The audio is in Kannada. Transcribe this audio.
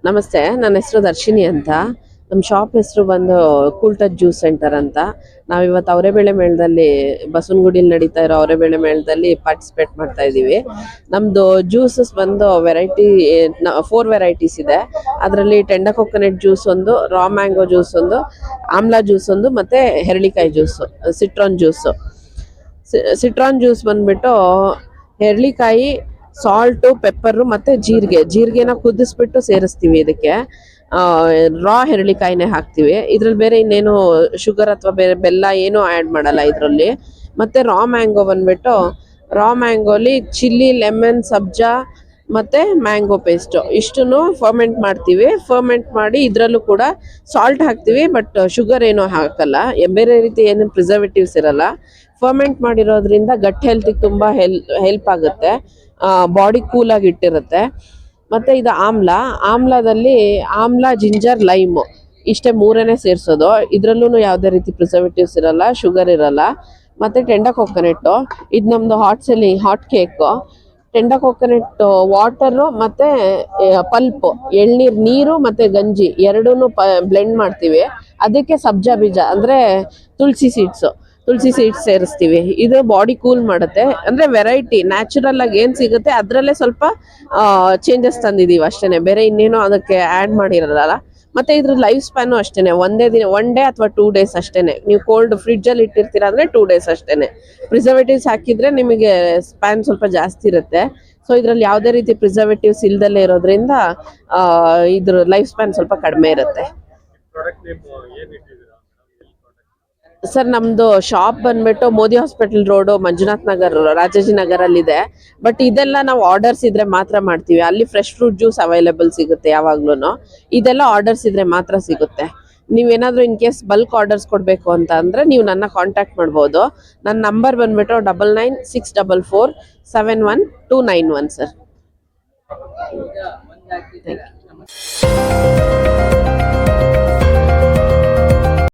ನಮಸ್ತೆ, ನನ್ನ ಹೆಸರು ದರ್ಶಿನಿ ಅಂತ. ನಮ್ಮ ಶಾಪ್ ಹೆಸರು ಬಂದು ಕೂಲ್ ಟಚ್ ಜ್ಯೂಸ್ ಸೆಂಟರ್ ಅಂತ. ನಾವಿವತ್ತು ಅವರೆಬೇಳೆ ಮೇಳದಲ್ಲಿ ಬಸವನಗುಡಿಲಿ ನಡೀತಾ ಇರೋ ಅವರೆಬೇಳೆ ಮೇಳದಲ್ಲಿ ಪಾರ್ಟಿಸಿಪೇಟ್ ಮಾಡ್ತಾ ಇದ್ದೀವಿ. ನಮ್ಮದು ಜ್ಯೂಸಸ್ ಬಂದು ವೆರೈಟಿ 4 ವೆರೈಟೀಸ್ ಇದೆ. ಅದರಲ್ಲಿ ಟೆಂಡ ಕೊಕೊನಟ್ ಜ್ಯೂಸ್ ಒಂದು, ರಾ ಮ್ಯಾಂಗೋ ಜ್ಯೂಸ್ ಒಂದು, ಆಮ್ಲಾ ಜ್ಯೂಸ್ ಒಂದು, ಮತ್ತು ಹೆರಳಿಕಾಯಿ juice, citron juice. Citron juice ಬಂದ್ಬಿಟ್ಟು ಹೆರಳಿಕಾಯಿ, ಸಾಲ್ಟು, ಪೆಪ್ಪರು ಮತ್ತು ಜೀರಿಗೆನ ಕುದಿಸ್ಬಿಟ್ಟು ಸೇರಿಸ್ತೀವಿ. ಇದಕ್ಕೆ ರಾ ಹೆರಳಿಕಾಯಿನೇ ಹಾಕ್ತೀವಿ. ಇದ್ರಲ್ಲಿ ಬೇರೆ ಇನ್ನೇನು ಶುಗರ್ ಅಥವಾ ಬೇರೆ ಬೆಲ್ಲ ಏನೂ ಆ್ಯಡ್ ಮಾಡಲ್ಲ ಇದರಲ್ಲಿ. ಮತ್ತು ರಾ ಮ್ಯಾಂಗೋ ಬಂದ್ಬಿಟ್ಟು ರಾ ಮ್ಯಾಂಗೋಲಿ ಚಿಲ್ಲಿ, ಲೆಮನ್, ಸಬ್ಜಾ ಮತ್ತು ಮ್ಯಾಂಗೋ ಪೇಸ್ಟು ಇಷ್ಟನ್ನು ಫರ್ಮೆಂಟ್ ಮಾಡ್ತೀವಿ. ಫರ್ಮೆಂಟ್ ಮಾಡಿ ಇದರಲ್ಲೂ ಕೂಡ ಸಾಲ್ಟ್ ಹಾಕ್ತೀವಿ, ಬಟ್ ಶುಗರ್ ಏನೂ ಹಾಕಲ್ಲ. ಬೇರೆ ರೀತಿ ಏನು ಪ್ರಿಸರ್ವೇಟಿವ್ಸ್ ಇರಲ್ಲ. ಫರ್ಮೆಂಟ್ ಮಾಡಿರೋದ್ರಿಂದ ಗಟ್ ಹೆಲ್ತಿಗೆ ತುಂಬ ಹೆಲ್ಪ್ ಆಗುತ್ತೆ, ಬಾಡಿ ಕೂಲಾಗಿ ಇಟ್ಟಿರುತ್ತೆ. ಮತ್ತು ಇದು ಆಮ್ಲಾದಲ್ಲಿ ಆಮ್ಲಾ, ಜಿಂಜರ್, ಲೈಮು ಇಷ್ಟೇ ಮೂರನೇ ಸೇರಿಸೋದು. ಇದರಲ್ಲೂ ಯಾವುದೇ ರೀತಿ ಪ್ರಿಸರ್ವೇಟಿವ್ಸ್ ಇರಲ್ಲ, ಶುಗರ್ ಇರಲ್ಲ. ಮತ್ತು ಟೆಂಡ ಕೊಕೊನಟ್ಟು, ಇದು ನಮ್ಮದು ಹಾಟ್ ಕೇಕು. ಟೆಂಡ ಕೊಕೊನಟ್ ವಾಟರು ಮತ್ತು ಪಲ್ಪು, ನೀರು ಮತ್ತು ಗಂಜಿ ಎರಡೂ ಬ್ಲೆಂಡ್ ಮಾಡ್ತೀವಿ. ಅದಕ್ಕೆ ಸಬ್ಜಾ ಬೀಜ ಅಂದರೆ ತುಳಸಿ ಸೀಡ್ಸ್ ಸೇರಿಸ್ತೀವಿ. ಇದು ಬಾಡಿ ಕೂಲ್ ಮಾಡುತ್ತೆ. ಅಂದರೆ ವೆರೈಟಿ ನ್ಯಾಚುರಲ್ ಆಗಿ ಏನು ಸಿಗುತ್ತೆ ಅದರಲ್ಲೇ ಸ್ವಲ್ಪ ಚೇಂಜಸ್ ತಂದಿದ್ದೀವಿ ಅಷ್ಟೇ, ಬೇರೆ ಇನ್ನೇನು ಅದಕ್ಕೆ ಆ್ಯಡ್ ಮಾಡಿರಲ್ಲ. ಮತ್ತು ಇದ್ರ ಲೈಫ್ ಸ್ಪ್ಯಾನು ಅಷ್ಟೇ, ಒನ್ ಡೇ ಅಥವಾ 2 ಡೇಸ್ ಅಷ್ಟೇ. ನೀವು ಕೋಲ್ಡ್ ಫ್ರಿಡ್ಜಲ್ಲಿ ಇಟ್ಟಿರ್ತೀರ ಅಂದರೆ 2 ಡೇಸ್ ಅಷ್ಟೇ. ಪ್ರಿಸರ್ವೇಟಿವ್ಸ್ ಹಾಕಿದರೆ ನಿಮಗೆ ಸ್ಪ್ಯಾನ್ ಸ್ವಲ್ಪ ಜಾಸ್ತಿ ಇರುತ್ತೆ. ಸೊ ಇದರಲ್ಲಿ ಯಾವುದೇ ರೀತಿ ಪ್ರಿಸರ್ವೇಟಿವ್ಸ್ ಇಲ್ದಲ್ಲೇ ಇರೋದ್ರಿಂದ ಇದ್ರ ಲೈಫ್ ಸ್ಪ್ಯಾನ್ ಸ್ವಲ್ಪ ಕಡಿಮೆ ಇರುತ್ತೆ. ಸರ್, ನಮ್ಮದು ಶಾಪ್ ಬಂದ್ಬಿಟ್ಟು ಮೋದಿ ಹಾಸ್ಪಿಟಲ್ ರೋಡು, ಮಂಜುನಾಥ್ ನಗರ್, ರಾಜಾಜಿನಗರಲ್ಲಿದೆ. ಬಟ್ ಇದೆಲ್ಲ ನಾವು ಆರ್ಡರ್ಸ್ ಇದ್ರೆ ಮಾತ್ರ ಮಾಡ್ತೀವಿ. ಅಲ್ಲಿ ಫ್ರೆಶ್ ಫ್ರೂಟ್ ಜ್ಯೂಸ್ ಅವೈಲೇಬಲ್ ಸಿಗುತ್ತೆ ಯಾವಾಗ್ಲೂ. ಇದೆಲ್ಲ ಆರ್ಡರ್ಸ್ ಇದ್ರೆ ಮಾತ್ರ ಸಿಗುತ್ತೆ. ನೀವೇನಾದರೂ ಇನ್ ಕೇಸ್ ಬಲ್ಕ್ ಆರ್ಡರ್ಸ್ ಕೊಡಬೇಕು ಅಂತ ಅಂದರೆ ನೀವು ನನ್ನ ಕಾಂಟ್ಯಾಕ್ಟ್ ಮಾಡ್ಬೋದು. ನನ್ನ ನಂಬರ್ ಬಂದ್ಬಿಟ್ಟು 9964471291 ಸರ್. Thank you.